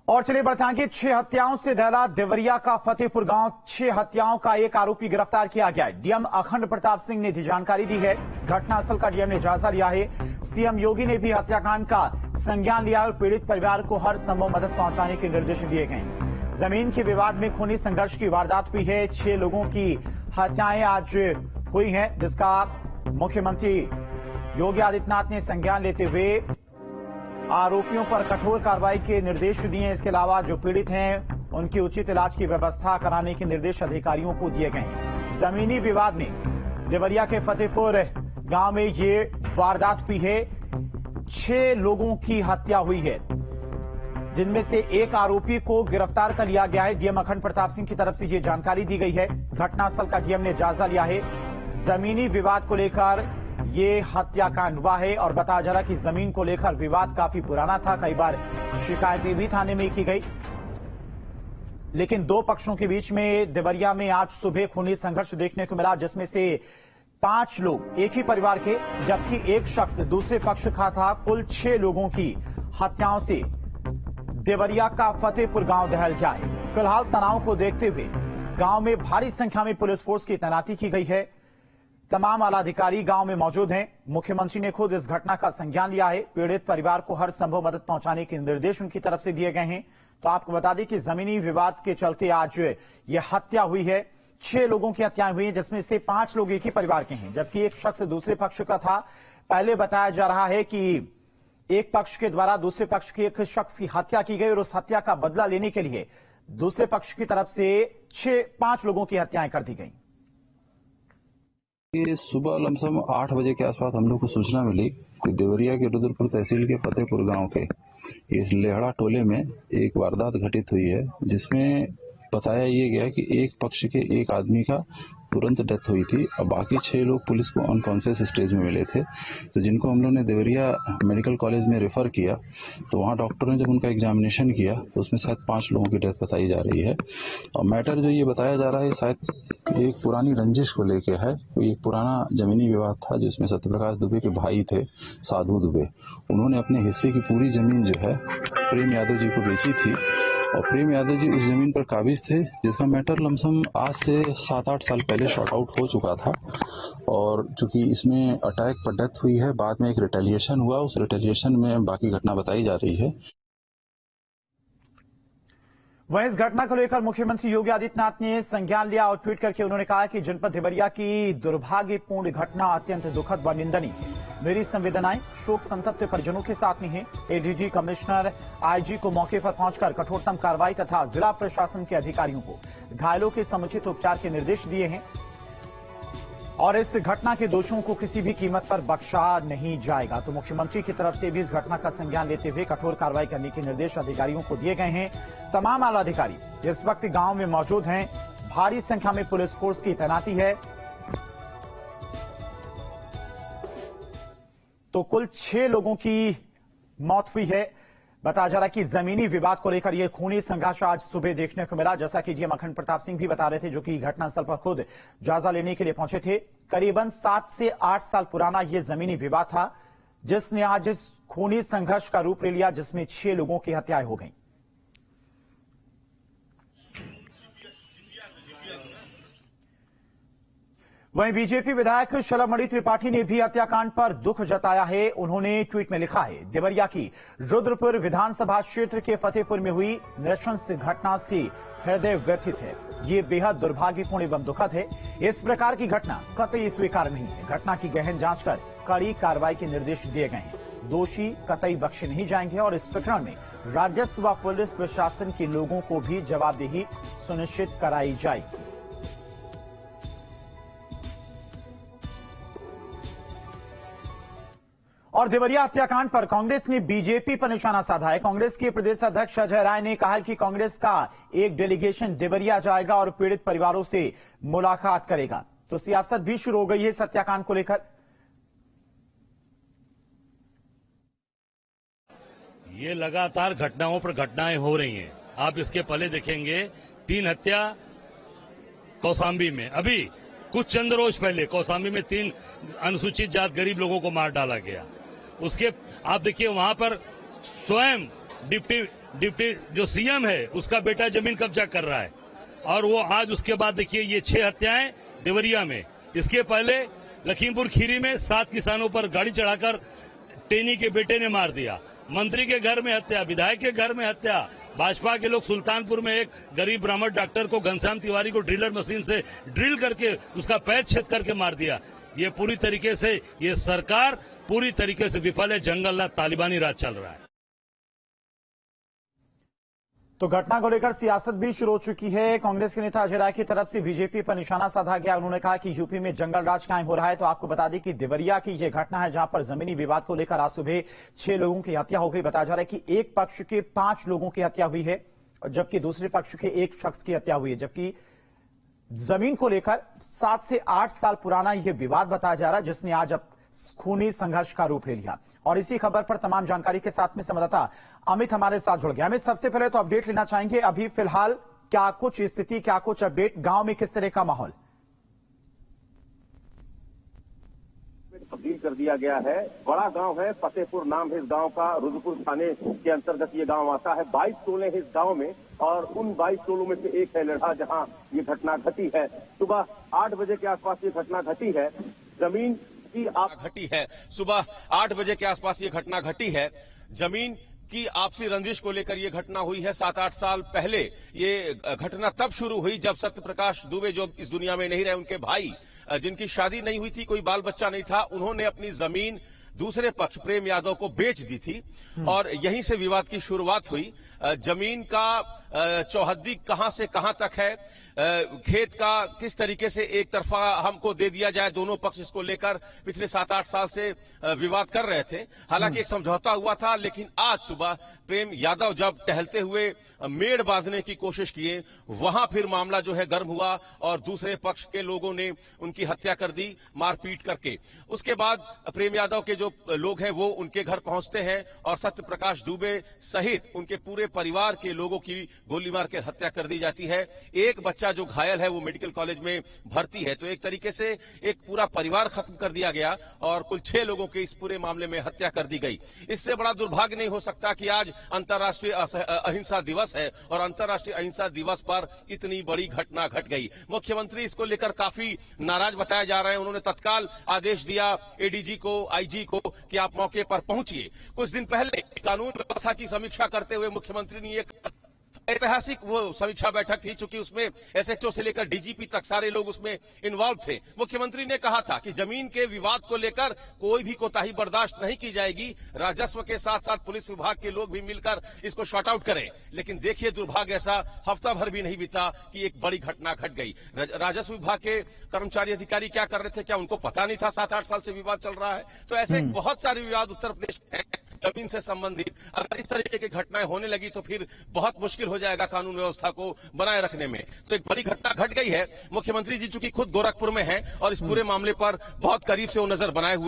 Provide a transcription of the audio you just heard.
और चलिए बढ़ते 6 हत्याओं से दहला देवरिया का फतेहपुर गांव। 6 हत्याओं का एक आरोपी गिरफ्तार किया गया है। डीएम अखंड प्रताप सिंह ने दी जानकारी दी है। घटनास्थल का डीएम ने जायजा लिया है। सीएम योगी ने भी हत्याकांड का संज्ञान लिया और पीड़ित परिवार को हर संभव मदद पहुंचाने के निर्देश दिए गए हैं। जमीन के विवाद में खूनी संघर्ष की वारदात हुई है। 6 लोगों की हत्याएं आज हुई हैं, जिसका मुख्यमंत्री योगी आदित्यनाथ ने संज्ञान लेते हुए आरोपियों पर कठोर कार्रवाई के निर्देश दिए। इसके अलावा जो पीड़ित हैं उनकी उचित इलाज की व्यवस्था कराने के निर्देश अधिकारियों को दिए गए हैं। जमीनी विवाद में देवरिया के फतेहपुर गांव में ये वारदात हुई है। 6 लोगों की हत्या हुई है, जिनमें से एक आरोपी को गिरफ्तार कर लिया गया है। डीएम अखंड प्रताप सिंह की तरफ से यह जानकारी दी गई है। घटनास्थल का डीएम ने जायजा लिया है। जमीनी विवाद को लेकर ये हत्याकांड हुआ है और बताया जा रहा कि जमीन को लेकर विवाद काफी पुराना था। कई बार शिकायतें भी थाने में की गई, लेकिन 2 पक्षों के बीच में देवरिया में आज सुबह खूनी संघर्ष देखने को मिला, जिसमें से 5 लोग एक ही परिवार के, जबकि एक शख्स दूसरे पक्ष का था। कुल 6 लोगों की हत्याओं से देवरिया का फतेहपुर गांव दहल गया है। फिलहाल तनाव को देखते हुए गांव में भारी संख्या में पुलिस फोर्स की तैनाती की गई है। तमाम आला अधिकारी गांव में मौजूद हैं। मुख्यमंत्री ने खुद इस घटना का संज्ञान लिया है। पीड़ित परिवार को हर संभव मदद पहुंचाने के निर्देश उनकी तरफ से दिए गए हैं। तो आपको बता दें कि जमीनी विवाद के चलते आज यह हत्या हुई है। 6 लोगों की हत्याएं हुई हैं, जिसमें से 5 लोग एक ही परिवार के हैं, जबकि एक शख्स दूसरे पक्ष का था। पहले बताया जा रहा है कि एक पक्ष के द्वारा दूसरे पक्ष के एक शख्स की हत्या की गई और उस हत्या का बदला लेने के लिए दूसरे पक्ष की तरफ से 5 लोगों की हत्याएं कर दी गई। सुबह लमसम 8 बजे के आसपास हम लोग को सूचना मिली कि देवरिया के रुद्रपुर तहसील के फतेहपुर गांव के इस लेहड़ा टोले में एक वारदात घटित हुई है, जिसमें बताया ये गया कि एक पक्ष के एक आदमी का तुरंत डेथ हुई थी और बाकी 6 लोग पुलिस को अनकॉन्शियस स्टेज में मिले थे। तो जिनको हम लोग ने देवरिया मेडिकल कॉलेज में रेफर किया, तो वहाँ डॉक्टर ने जब उनका एग्जामिनेशन किया तो उसमें शायद 5 लोगों की डेथ बताई जा रही है। और मैटर जो ये बताया जा रहा है शायद एक पुरानी रंजिश को लेके है। कोई एक पुराना जमीनी विवाद था जिसमें सत्यप्रकाश दुबे के भाई थे साधु दुबे। उन्होंने अपने हिस्से की पूरी जमीन जो है प्रेम यादव जी को बेची थी और प्रेम यादव जी उस जमीन पर काबिज थे, जिसका मैटर लमसम आज से 7-8 साल पहले शॉर्ट आउट हो चुका था। और चूंकि इसमें अटैक पर डेथ हुई है, बाद में एक रिटेलिएशन हुआ, उस रिटेलिएशन में बाकी घटना बताई जा रही है। वहीं इस घटना को लेकर मुख्यमंत्री योगी आदित्यनाथ ने संज्ञान लिया और ट्वीट करके उन्होंने कहा कि जनपद देवरिया की दुर्भाग्यपूर्ण घटना अत्यंत दुखद व निंदनीय है। मेरी संवेदनाएं शोक संतप्त परिजनों के साथ में हैं। एडीजी, कमिश्नर, आईजी को मौके पर पहुंचकर कठोरतम कार्रवाई तथा जिला प्रशासन के अधिकारियों को घायलों के समुचित उपचार के निर्देश दिए हैं और इस घटना के दोषियों को किसी भी कीमत पर बख्शा नहीं जाएगा। तो मुख्यमंत्री की तरफ से भी इस घटना का संज्ञान लेते हुए कठोर कार्रवाई करने के निर्देश अधिकारियों को दिए गए हैं। तमाम आला अधिकारी इस वक्त गांव में मौजूद हैं। भारी संख्या में पुलिस फोर्स की तैनाती है। तो कुल 6 लोगों की मौत हुई है। बताया जा रहा है कि जमीनी विवाद को लेकर यह खूनी संघर्ष आज सुबह देखने को मिला, जैसा कि डीएम अखंड प्रताप सिंह भी बता रहे थे, जो कि घटनास्थल पर खुद जायजा लेने के लिए पहुंचे थे। करीबन 7 से 8 साल पुराना यह जमीनी विवाद था, जिसने आज इस खूनी संघर्ष का रूप ले लिया, जिसमें 6 लोगों की हत्याएं हो गई। वहीं बीजेपी विधायक शलभमणि त्रिपाठी ने भी हत्याकांड पर दुख जताया है। उन्होंने ट्वीट में लिखा है, देवरिया की रुद्रपुर विधानसभा क्षेत्र के फतेहपुर में हुई नृशंस घटना से हृदय व्यथित है। ये बेहद दुर्भाग्यपूर्ण एवं दुखद है। इस प्रकार की घटना कतई स्वीकार नहीं है। घटना की गहन जांच कर कड़ी कार्रवाई के निर्देश दिए गए हैं। दोषी कतई बख्शे नहीं जाएंगे और इस प्रकरण में राजस्व व पुलिस प्रशासन के लोगों को भी जवाबदेही सुनिश्चित कराई जाएगी। और देवरिया हत्याकांड पर कांग्रेस ने बीजेपी पर निशाना साधा है। कांग्रेस के प्रदेश अध्यक्ष अजय राय ने कहा कि कांग्रेस का एक डेलीगेशन देवरिया जाएगा और पीड़ित परिवारों से मुलाकात करेगा। तो सियासत भी शुरू हो गई है इस हत्याकांड को लेकर। ये लगातार घटनाओं पर घटनाएं हो रही हैं। आप इसके पहले देखेंगे 3 हत्या कौशाम्बी में, अभी कुछ चंद रोज पहले कौशाम्बी में 3 अनुसूचित जात गरीब लोगों को मार डाला गया। उसके आप देखिए वहां पर स्वयं डिप्टी डिप्टी जो सीएम है उसका बेटा जमीन कब्जा कर रहा है। और वो आज उसके बाद देखिए ये 6 हत्याएं देवरिया में। इसके पहले लखीमपुर खीरी में 7 किसानों पर गाड़ी चढ़ाकर टेनी के बेटे ने मार दिया। मंत्री के घर में हत्या, विधायक के घर में हत्या। भाजपा के लोग सुल्तानपुर में एक गरीब ब्राह्मण डॉक्टर को, घनश्याम तिवारी को ड्रिलर मशीन से ड्रिल करके उसका पैर छेद करके मार दिया। ये पूरी तरीके से ये सरकार पूरी तरीके से विफल है। जंगल राज, तालिबानी राज चल रहा है। तो घटना को लेकर सियासत भी शुरू हो चुकी है। कांग्रेस के नेता अजय राय की तरफ से बीजेपी पर निशाना साधा गया। उन्होंने कहा कि यूपी में जंगल राज कायम हो रहा है। तो आपको बता दें कि देवरिया की यह घटना है जहां पर जमीनी विवाद को लेकर आज सुबह 6 लोगों की हत्या हो गई। बताया जा रहा है कि एक पक्ष के 5 लोगों की हत्या हुई है, जबकि दूसरे पक्ष के एक शख्स की हत्या हुई है। जबकि जमीन को लेकर 7 से 8 साल पुराना यह विवाद बताया जा रहा है, जिसने आज अब खूनी संघर्ष का रूप ले लिया। और इसी खबर पर तमाम जानकारी के साथ में संवाददाता अमित हमारे साथ जुड़ गया। अमित, सबसे पहले तो अपडेट लेना चाहेंगे, अभी फिलहाल क्या कुछ स्थिति, क्या कुछ अपडेट, गांव में किस तरह का माहौल? तब्दील कर दिया गया है। बड़ा गांव है, फतेहपुर नाम है इस गांव का। रुद्रपुर थाने के अंतर्गत ये गांव आता है। 22 टोले हैं इस गांव में और उन 22 टोलों में से एक है लेढ़ा, जहां ये घटना घटी है। सुबह 8 बजे के आसपास ये घटना घटी है। जमीन की घटी है सुबह 8 बजे के आसपास ये घटना घटी है। जमीन की आपसी रंजिश को लेकर ये घटना हुई है। 7-8 साल पहले ये घटना तब शुरू हुई जब सत्यप्रकाश दुबे, जो इस दुनिया में नहीं रहे, उनके भाई, जिनकी शादी नहीं हुई थी, कोई बाल बच्चा नहीं था, उन्होंने अपनी जमीन दूसरे पक्ष प्रेम यादव को बेच दी थी और यहीं से विवाद की शुरुआत हुई। जमीन का चौहद्दी कहां से कहां तक है, खेत का किस तरीके से एक तरफा हमको दे दिया जाए, दोनों पक्ष इसको लेकर पिछले 7-8 साल से विवाद कर रहे थे। हालांकि एक समझौता हुआ था, लेकिन आज सुबह प्रेम यादव जब टहलते हुए मेड़ बांधने की कोशिश किए, वहां फिर मामला जो है गर्म हुआ और दूसरे पक्ष के लोगों ने उनकी हत्या कर दी मारपीट करके। उसके बाद प्रेम यादव के जो लोग हैं वो उनके घर पहुंचते हैं और सत्यप्रकाश दुबे सहित उनके पूरे परिवार के लोगों की गोली मार के हत्या कर दी जाती है। एक बच्चा जो घायल है वो मेडिकल कॉलेज में भर्ती है। तो एक तरीके से एक पूरा परिवार खत्म कर दिया गया और कुल 6 लोगों की इस पूरे मामले में हत्या कर दी गई। इससे बड़ा दुर्भाग्य नहीं हो सकता कि आज अंतर्राष्ट्रीय अहिंसा दिवस है और अंतर्राष्ट्रीय अहिंसा दिवस पर इतनी बड़ी घटना घट गई। मुख्यमंत्री इसको लेकर काफी नाराज बताया जा रहे हैं। उन्होंने तत्काल आदेश दिया एडीजी को, आईजी को कि आप मौके पर पहुंचिए। कुछ दिन पहले कानून व्यवस्था की समीक्षा करते हुए मुख्यमंत्री ने एक ऐतिहासिक वो समीक्षा बैठक थी, चूंकि उसमें एसएचओ से लेकर डीजीपी तक सारे लोग उसमें इन्वॉल्व थे। मुख्यमंत्री ने कहा था कि जमीन के विवाद को लेकर कोई भी कोताही बर्दाश्त नहीं की जाएगी। राजस्व के साथ साथ पुलिस विभाग के लोग भी मिलकर इसको शॉर्ट आउट करें। लेकिन देखिए दुर्भाग्य, ऐसा हफ्ता भर भी नहीं बीता कि एक बड़ी घटना घट गई। राजस्व विभाग के कर्मचारी अधिकारी क्या कर रहे थे, क्या उनको पता नहीं था 7-8 साल से विवाद चल रहा है? तो ऐसे बहुत सारे विवाद उत्तर प्रदेश में जमीन से संबंधित। अगर इस तरीके की घटनाएं होने लगी तो फिर बहुत मुश्किल हो जाएगा कानून व्यवस्था को बनाए रखने में। तो एक बड़ी घटना घट गई है। मुख्यमंत्री जी चूंकि खुद गोरखपुर में हैं और इस पूरे मामले पर बहुत करीब से वो नजर बनाए हुए